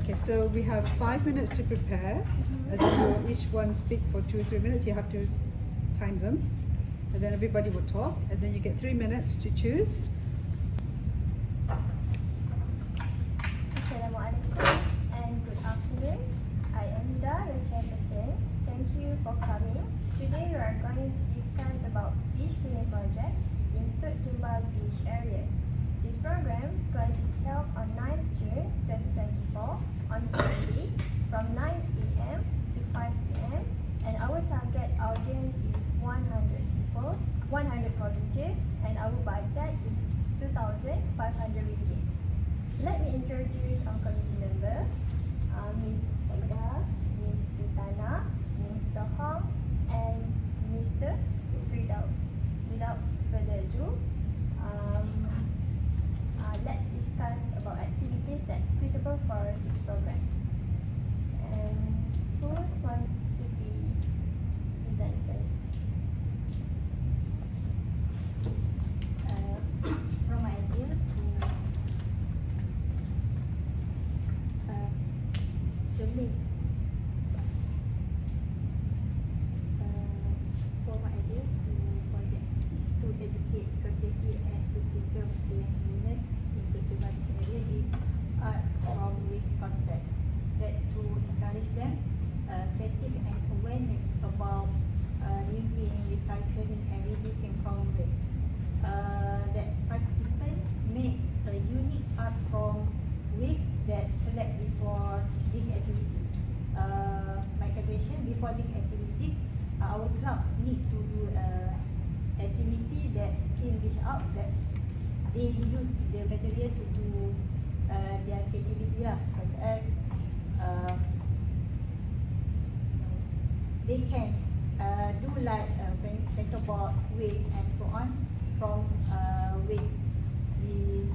Okay, so we have 5 minutes to prepare, and then you'll each one speak for 2 or 3 minutes. You have to time them, and then everybody will talk, and then you get 3 minutes to choose. Assalamualaikum and good afternoon. I am Ida, your chairperson. Thank you for coming. Today we are going to discuss about beach cleaning project in Tuk Jumbal Beach area. This program going to be held on 9th June 2024 on Sunday from 9 a.m. to 5 p.m. and our target audience is 100 people, 100 volunteers, and our budget is 2,500 ringgit. Let me introduce our committee member, Ms. Aida, Ms. Kitana, Mr. Hong, and Mr. Firdaus. Without further ado, let's discuss about activities that's suitable for this program. And who's want to be present first? From my idea to link for my idea to project is to educate society and to preserve their cleanliness in the Jumbal area is art from waste contest that to encourage them creative and awareness about using, recycling and reducing common waste. That participants make a unique art from waste that collect before these activities. My suggestion before these activities, our club need to do activity that fill this out, that they use the material to do their creativity lah, such as they can do like pencil box waste and so on from waste we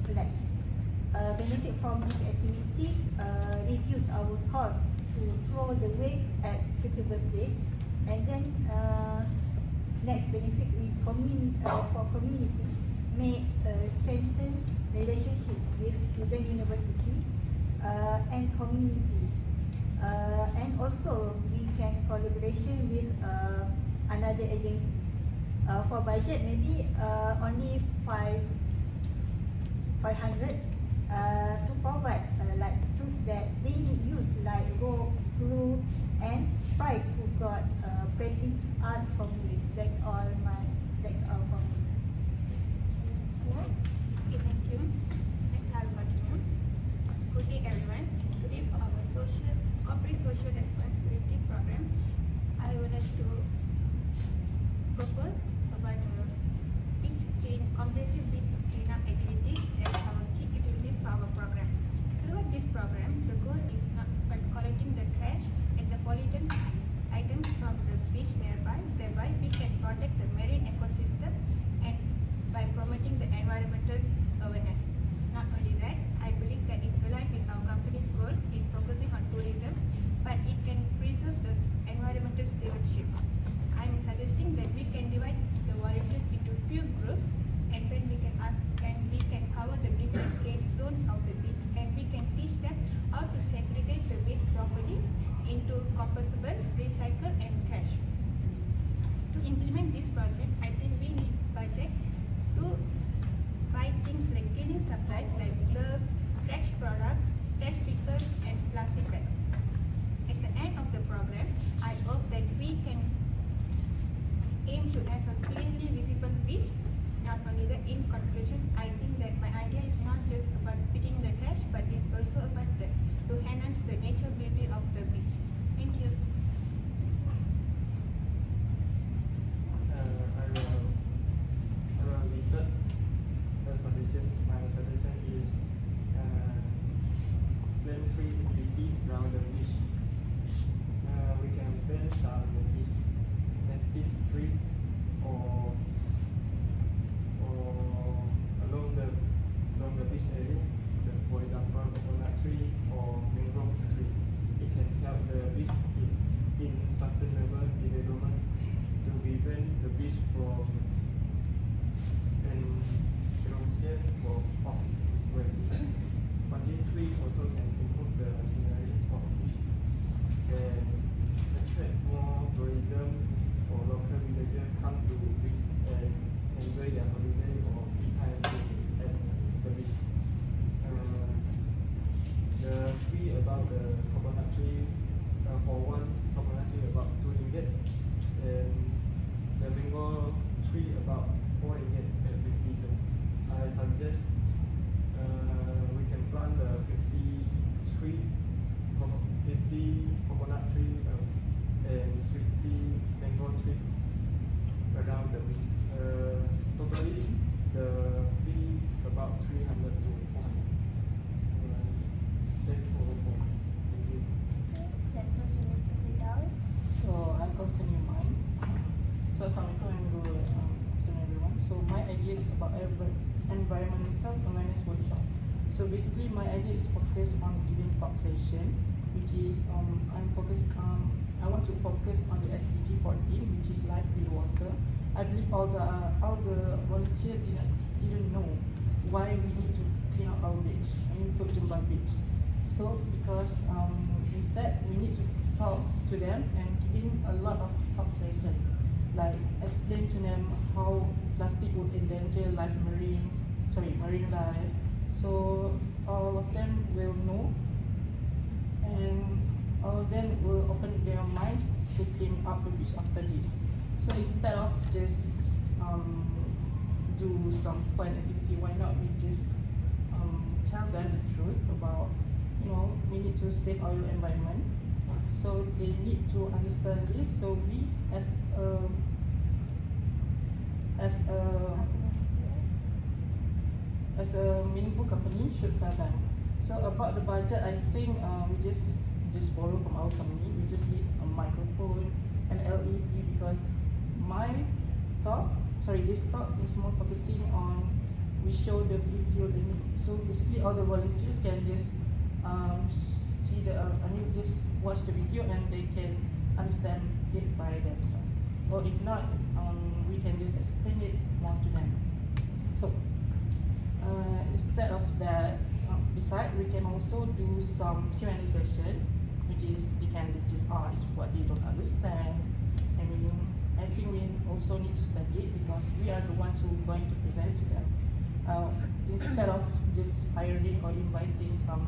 collect. Benefit from these activities reduce our cost to throw the waste at suitable place, and then next benefit is for community, make strengthen relationship with student university and community, and also we can collaboration with another agency. For budget maybe only 500 to provide like tools that they use like rope, glue, and price who got practice art from this. That's all from me. Next. Okay, thank you. Next, I'll continue. Good day, everyone. Today, for our corporate social responsibility program, I would like to propose about the comprehensive beach cleanup activities as our key activities for our program. Throughout this program, the goal is not but collecting the trash and the pollutant items from the beach nearby. Thereby, we can protect the marine ecosystem and by promoting the environmental awareness. Not only that, I believe that it's aligned with our company's goals in focusing on tourism, but it can preserve the environmental stewardship. I'm suggesting that we can divide the volunteers into few groups, and then we can cover the different zones of the beach, and we can teach them how to segregate the waste properly into compostable, recycle, and trash. To implement this project, I think we need budget to buy things like cleaning supplies like gloves, trash products, trash pickers, and plastic bags. At the end of the program, I hope that we can aim to have a clearly visible beach. Not only that, in conclusion, I think that my idea is not just about picking the trash, but it's also about to enhance the nature beauty of the beach. Thank you. My suggestion is plant tree activity around the beach. We can plant some native tree or along the beach area. For example, coconut tree or mangrove tree. It can help the beach in sustainable development to prevent the beach from erosion for planting tree also can improve the about the coconut tree. For one coconut tree about 2 ringgit, and the mango tree about 4 ringgit and 50 cents. I suggest we can plant the 50 coconut tree and 50 mango tree around the beach. Totally, the fee about 300 to 400. That's all. Thank you. Let's move to Mr. Firdaus. So I'll continue mine. So Assalamualaikum and good afternoon everyone. So my idea is about environmental awareness workshop. So basically my idea is focused on giving talk session, which is I want to focus on the SDG 14, which is life below water. I believe all the volunteers didn't know why we need to clean up our beach, Tok Jembal Beach. So because instead we need to talk to them and giving a lot of talk session, like explain to them how plastic would endanger marine life. So all of them will know, and all of them will open their minds to clean up the beach after this. So instead of just do some fun activity, why not we just tell them the truth about, we need to save our environment. So they need to understand this. So we as a meaningful company should tell them. So about the budget, I think we just borrow from our company. We just need a microphone and LED, because this talk is more focusing on, we show the video. So basically all the volunteers can just just watch the video and they can understand it by themselves. Or if not, we can just explain it more to them. So instead of that, besides, we can also do some Q&A session, which is they can just ask what they don't understand. I think we also need to study it, because we are the ones who are going to present to them. Instead of just hiring or inviting some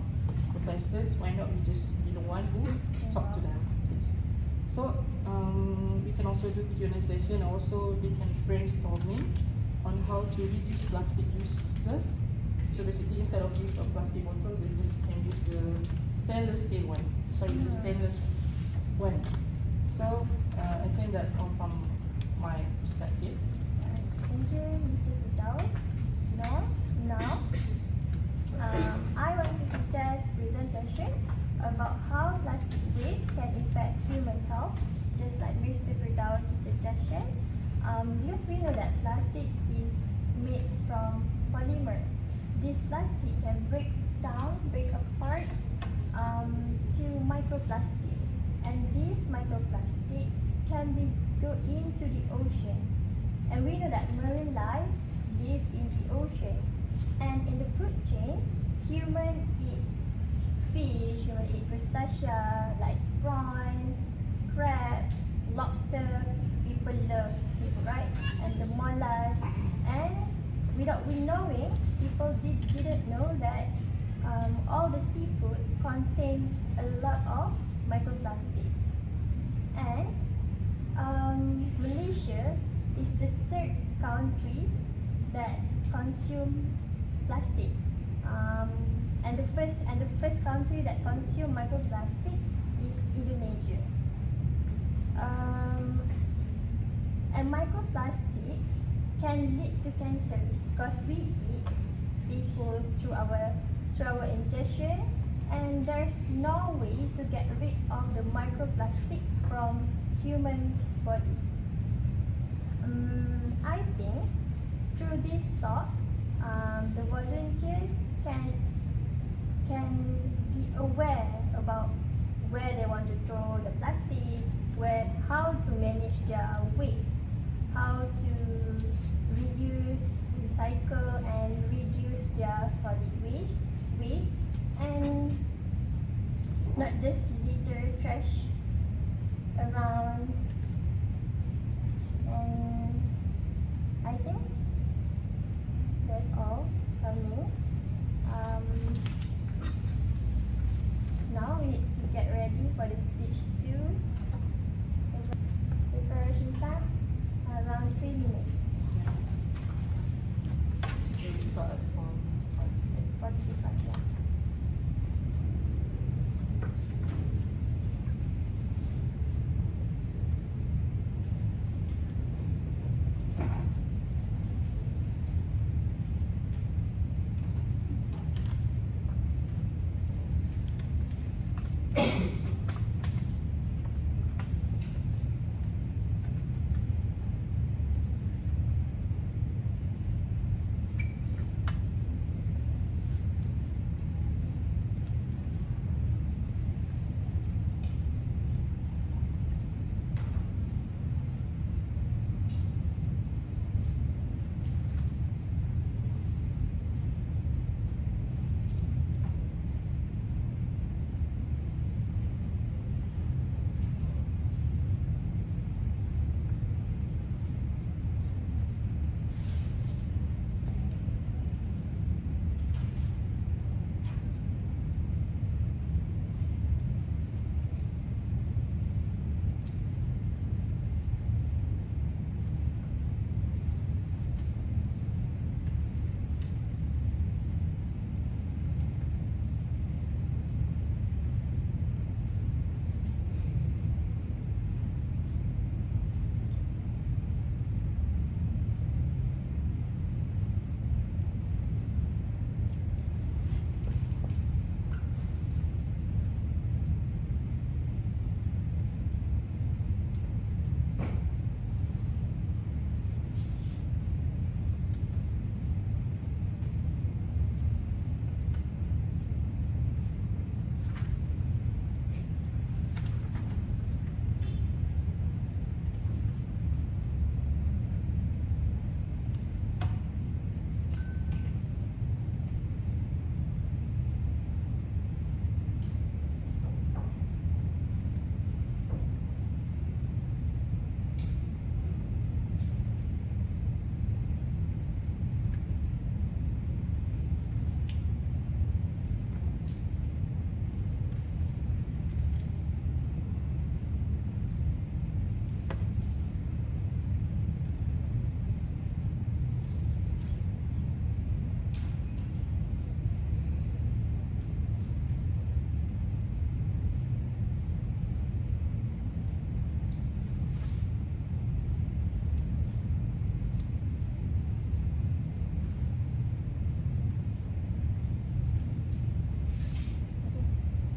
professors, why not we just be the one who talk to them? So we can also do Q&A session. Also, they can brainstorming on how to reduce plastic uses. So basically, instead of use of plastic bottle, they just can use the stainless steel one. The stainless one. So I think that's all from my perspective. Thank you, Mr. Firdaus. Now, I want to suggest presentation about how plastic waste can affect human health, just like Mr. Firdaus' suggestion. Because we know that plastic is made from polymer. This plastic can break apart to microplastic, and this microplastic can go into the ocean. And we know that marine life live in the ocean, and in the food chain, human eat fish, human eat crustacea like prawn, crab, lobster. People love seafood, right? And the mollusks. And without we knowing, people didn't know that all the seafoods contains a lot of microplastic. And Malaysia is the third country that consume plastic. And the first country that consume microplastic is Indonesia. And microplastic can lead to cancer because we eat seafoods through our ingestion, and there's no way to get rid of the microplastic from human body. I think through this talk, the volunteers can be aware about where they want to throw the plastic, how to manage their waste, how to reuse, recycle, and reduce their solid waste, and not just litter trash around. And I think that's all from me. Now we for the stage 2. Preparation time around 3 minutes. So we start at 4:45. 45, yeah.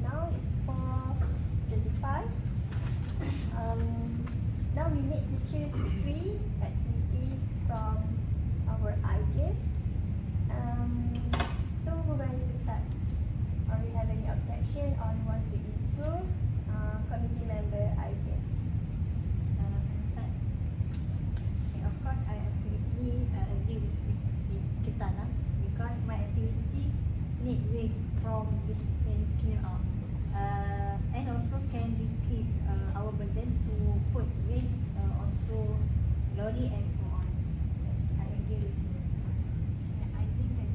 Now it's 4:25. Now we need to choose 3 activities from our ideas. So who going to start? Or we have any objection on want to improve committee member ideas? Start. Okay, of course, I absolutely agree with Kitana because my activities need waste from this clean up. And also can decrease our burden to put waste onto lorry and so on. I agree with you. I think that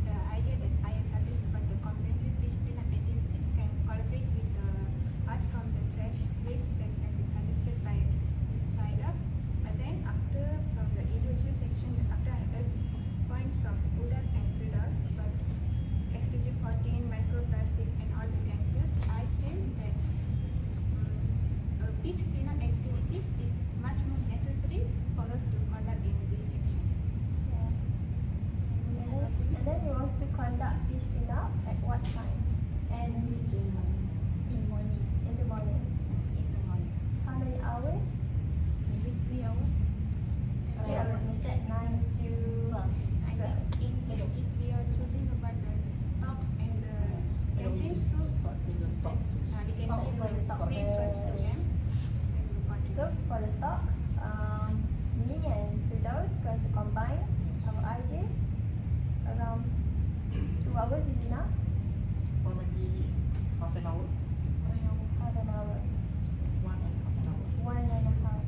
the idea that I suggest about the comprehensive beach cleanup activities can collaborate with the art from the trash waste that have been suggested by Ms. Faida. But then after from the individual section, after I heard points from Udas and Fridas about SDG 14, microplastic and all the cancers, I feel that beach cleanup activities is much more necessary for us to conduct in this section. Yeah. And then we want to conduct beach cleanup at what time? And In the morning. in the morning. In the morning. How many hours? Maybe 3 hours. 3 hours. Means that 9 to 12. I think if we are choosing about the talks and the campaigns, so Start with the top first. we can Oh, give for the the talk brief first to first. them. Then we'll continue. So for the talk, me and Firdaus going to combine our ideas. Around 2 hours is enough. Or maybe half an hour. Half an hour. 1.5 hours. 1.5.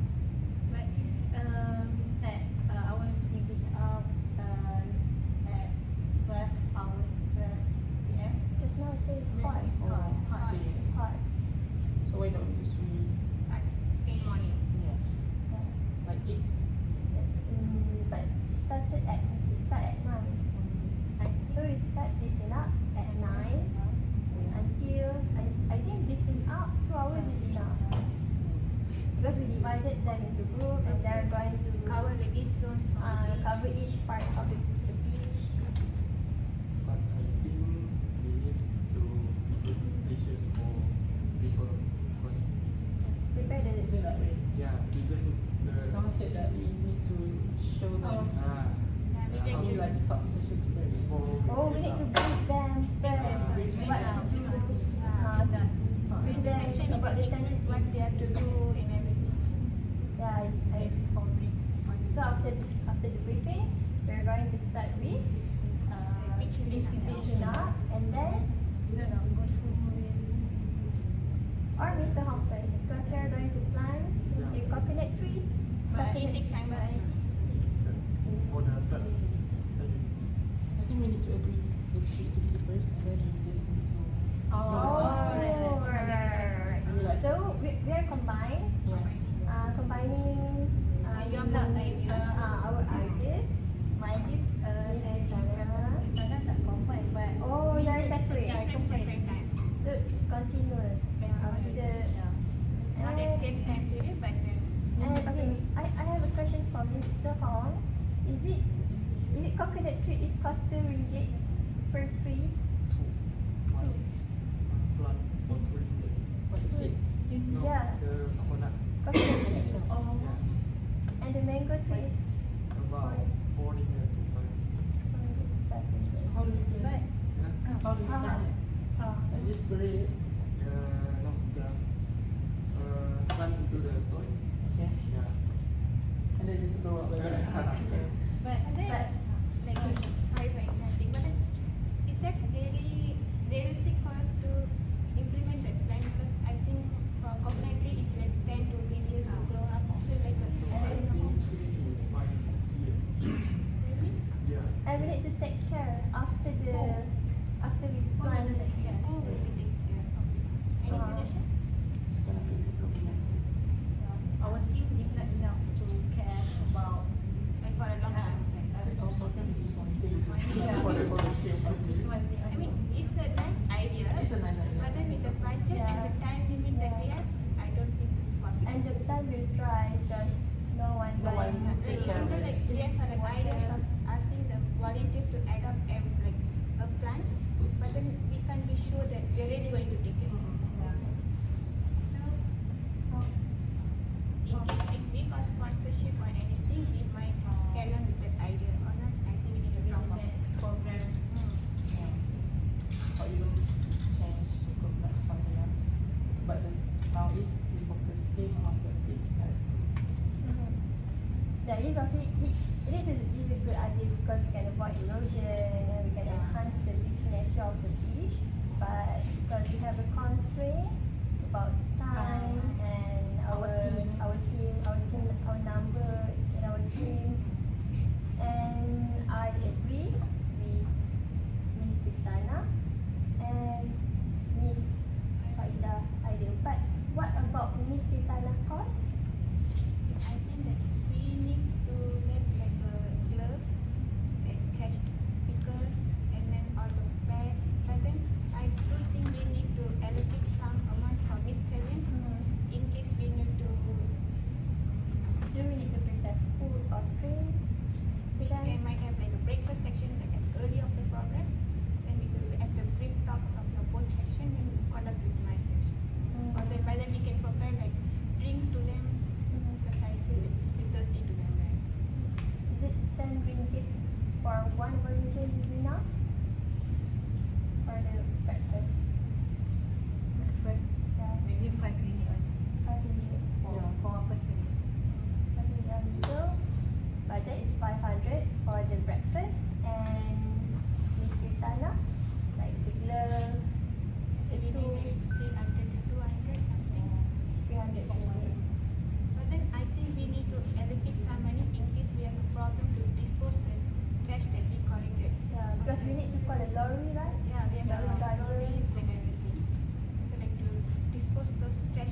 But if we start our activities up at 12 hours 12 p.m. Just now it says hot. It's hot. It's hot. So why don't we just At in morning. yes, like 8? But it start at 9. So we start beach cleanup at 9 until I think beach cleanup 2 hours is enough. Because we divided them into group and they're going to Cover like each zones of the beach. cover each part of the beach. But I think we need to visit the station for people first. Prepare the Yeah, because the Someone said that we need to show them Yeah, we how need we to like talk sessions first. before Oh, we need to brief them first what to do. So in the Then section about the what tentative. they have to do and everything. Yeah, so after the briefing, we're going to start with Beach cleanup. beach cleanup and then or Mr. Hong first because we are going to plant the coconut trees. But it take time also. for the third study. I think we need to agree the activity first, and then we just need to. Oh, right. I mean, like, So we are yes. combining Your blood ideas. our ideas. Oh, they are separate. Different separate time. So it's continuous. After Not at same time period, but then and okay, I have a question for Mr. Hong. Is it coconut tree is cost RM2 per tree? One plant for 3 days. What is it? No, Yeah. the coconut. Coconut tree. Yeah. And the mango tree is About 40 to 5. So how do we plan it? Yeah. How do we plan it? Like this very Not just plant into the soil. okay, Yeah. and then just grow up like that. Okay. but like sorry for interrupting, but then is that really realistic for us to implement that plan? Because I think coconut tree is like 10 to 20 years to grow up. So it's like a I think 3 to 5 years. really? Yeah. And we need to take care after we plant. Who will we take care of it? Any suggestion? It's gonna be documented. Our team is not enough to care about Like for a long time. Because our program is just one thing. Yeah. For the volunteer public. I mean, it's a nice idea. It's a nice idea. But then with the budget and the time limit that we have, I don't think it's possible. And the time will try because no one No one can. take Even care of though it. like we have like ideas of asking the volunteers to adopt like a plant, but then we can't be sure that they're really going to take it. In case if we got sponsorship or anything, we might carry on with that idea or not. I think we need to talk about. Or even change to coconut or something else. But the, now is we focusing on the beach side. Yeah, it's okay. This is a good idea because we can avoid erosion and we can enhance the beauty nature of the beach. But because we have a constraint about time and our number in our team, and I agree with Miss Vitana and Miss Faida idea. But what about Miss Vitana cost? I think that we need to get like gloves, like trash pickers, and then all those bags. But then I do think we need to allocate some amount for miscellaneous in case we need to. Do we need to prepare food or drinks? We can might have like a breakfast section like at early of the program. Then we will have the brief talks of the both section and conduct with my section. Or then by then we can prepare like drinks to them because I feel it's a bit thirsty to them, right? Is it 10 ringgit for one volunteer is enough? For the breakfast? Yeah, maybe 5 ringgit 5 ringgit. for a person. 5 ringgit. So, budget is 500 for the breakfast and Miss Kitana, like the glove, the Maybe tools, 300 to 200 something. 300 ringgit. But then I think we need to allocate some money in case we have a problem to dispose the trash that we collected. Yeah, because we need to call a lorry, right? Yeah, we have Lorry a lot driver. of lorries and everything. So like to dispose those trash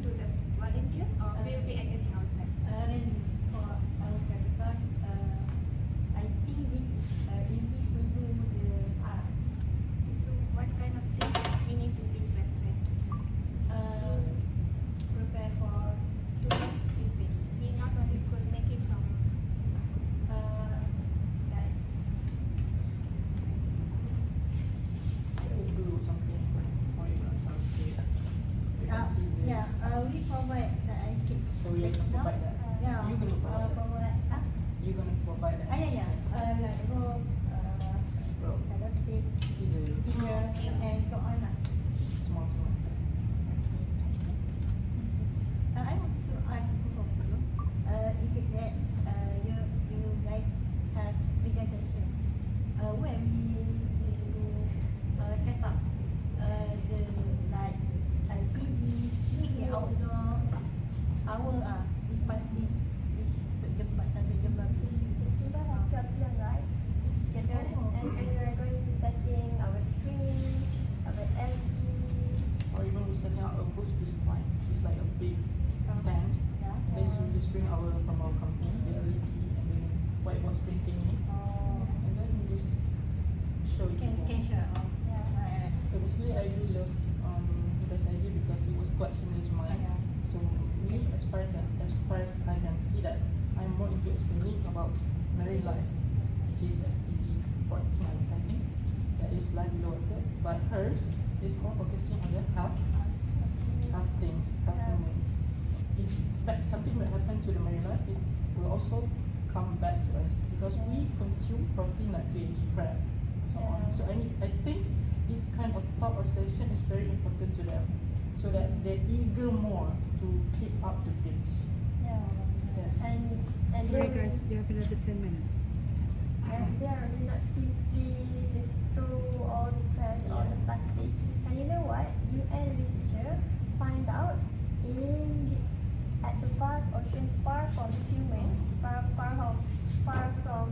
to the volunteers or we'll be engaging ourselves? Then for ourselves because I think this is easy to do the art. So what kind of things that we need to be prepared Prepare for to make this thing? We not only could make it from like Glue something, or even something. Scissors. yeah, we provide the ice cream. So we can provide that. Yeah, You gonna provide that. provide. You're gonna provide that. Yeah. Like rope, Rope, saddle stick, scissors, scissors, and so on. small things. I want to ask both of you, is it that you guys have presentation where we need to set up the like LCD, the outdoor, our this tempat sampai jembatan. Jumba have pavilion, right? And we are going to setting our screen, our LED. Or even we setting out a booth display. It's like a big tent. Yeah. Then we just bring from our company, the LED and then whiteboard printing it. And then we just show it. to them. Can share. Yeah. Right. So basically I do love this idea because it was quite similar to mine. Yeah. So me as far as I can see that I'm more into explaining about married life, which is SDG 49 I think. That is life below that. But hers is more focusing on the health things, health moments. If that something that happened to the married life, it will also come back to us because we consume protein like fish, crab, so on. So I think this kind of thought or session is very important to them, so that they're eager more to keep up the pace. Yeah. Yes. And Sorry they guys, will, you have another 10 minutes. and they are not simply just throw all the trash, all the plastic. And you know what? UN researcher find out at the vast ocean far from human, far from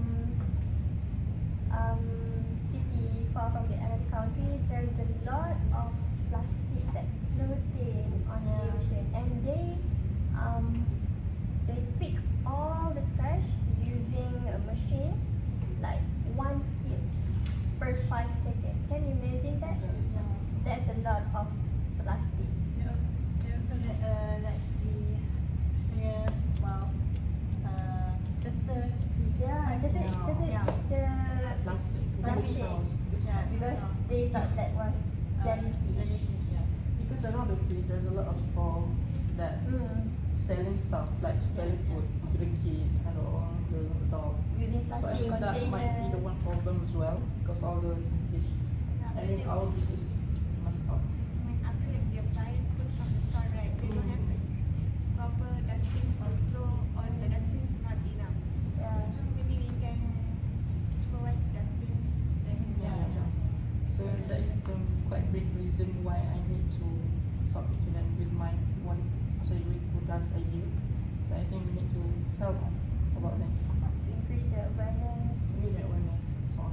city, far from the another country, there is a lot of plastic that floating on the ocean, and they pick all the trash using a machine, like 1 feet per 5 seconds. Can you imagine that? That is That's a lot of plastic. They also like the turtle. Yeah, they eat Yeah. the plastic. plastic Yeah. because they thought that was jellyfish. Yeah. Because around the place there's a lot of stall that selling stuff like selling food to the kids and all the dog. Using So I plastic think that might be the container. one problem as well because all the fish. I mean our fish is messed up. I mean, after like they buy food from the store, right? They don't have like proper dustbins to throw, or the dustbins is not enough. Yeah. So maybe we can provide dustbins. Then So that is the quite big reason why I need to talk to them with my with Buddha's idea. So I think we need to tell them about that. To increase the awareness. Media awareness, so on.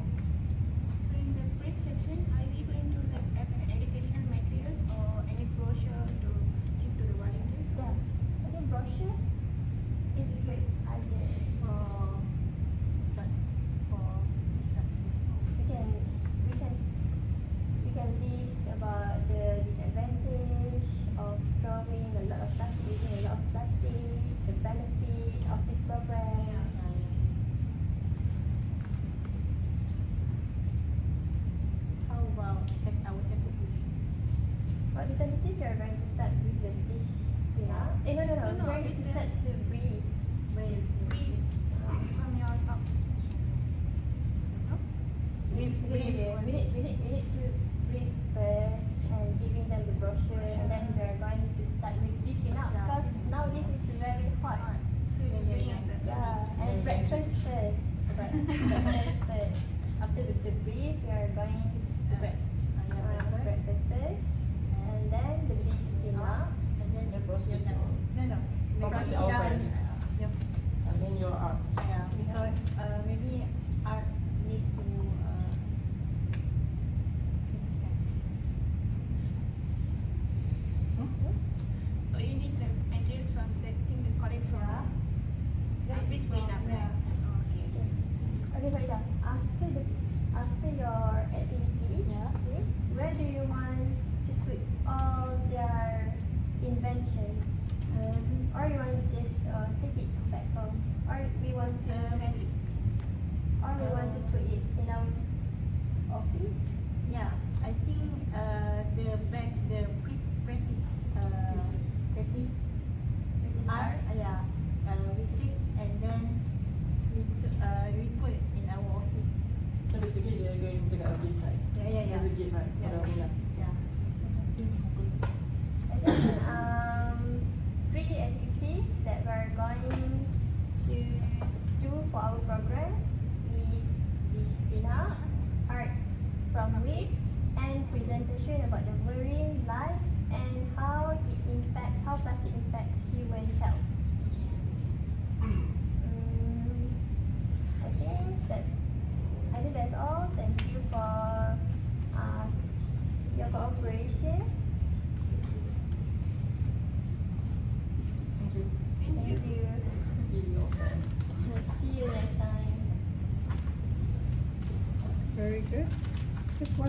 So in the break section, are we going to like have an educational materials or any brochure to give to the volunteers? Yeah. I think brochure is a good idea. We can list about the disadvantage of throwing a lot of plastic, using a lot of plastic, the benefit of this program. How about set our temperature? But the tentative we are going to start with the beach cleanup. No. No, We are going it's to the- start to breathe. Brave. From your talk session. We need to breathe first and giving them the brochure, and then we are going to start with beach cleanup because now this is very hot. So you're doing the Yeah, and breakfast first. Breakfast first. After the brief, we are going to breakfast first, and then the beach cleanup. And then The proceed. No. Proceed our first. Yep. And then your art. Yeah, because maybe art need to So you need like a gift, right? Yeah. As a gift, right? Yeah. For the winner. Yeah. I think three activities that we're going to do for our program is beach dinner, art from waste, and presentation about the marine life and how plastic impacts human health. I think that's all. Thank you for your cooperation. Thank you. Thank you. See you. See you next time. Very good. Just one.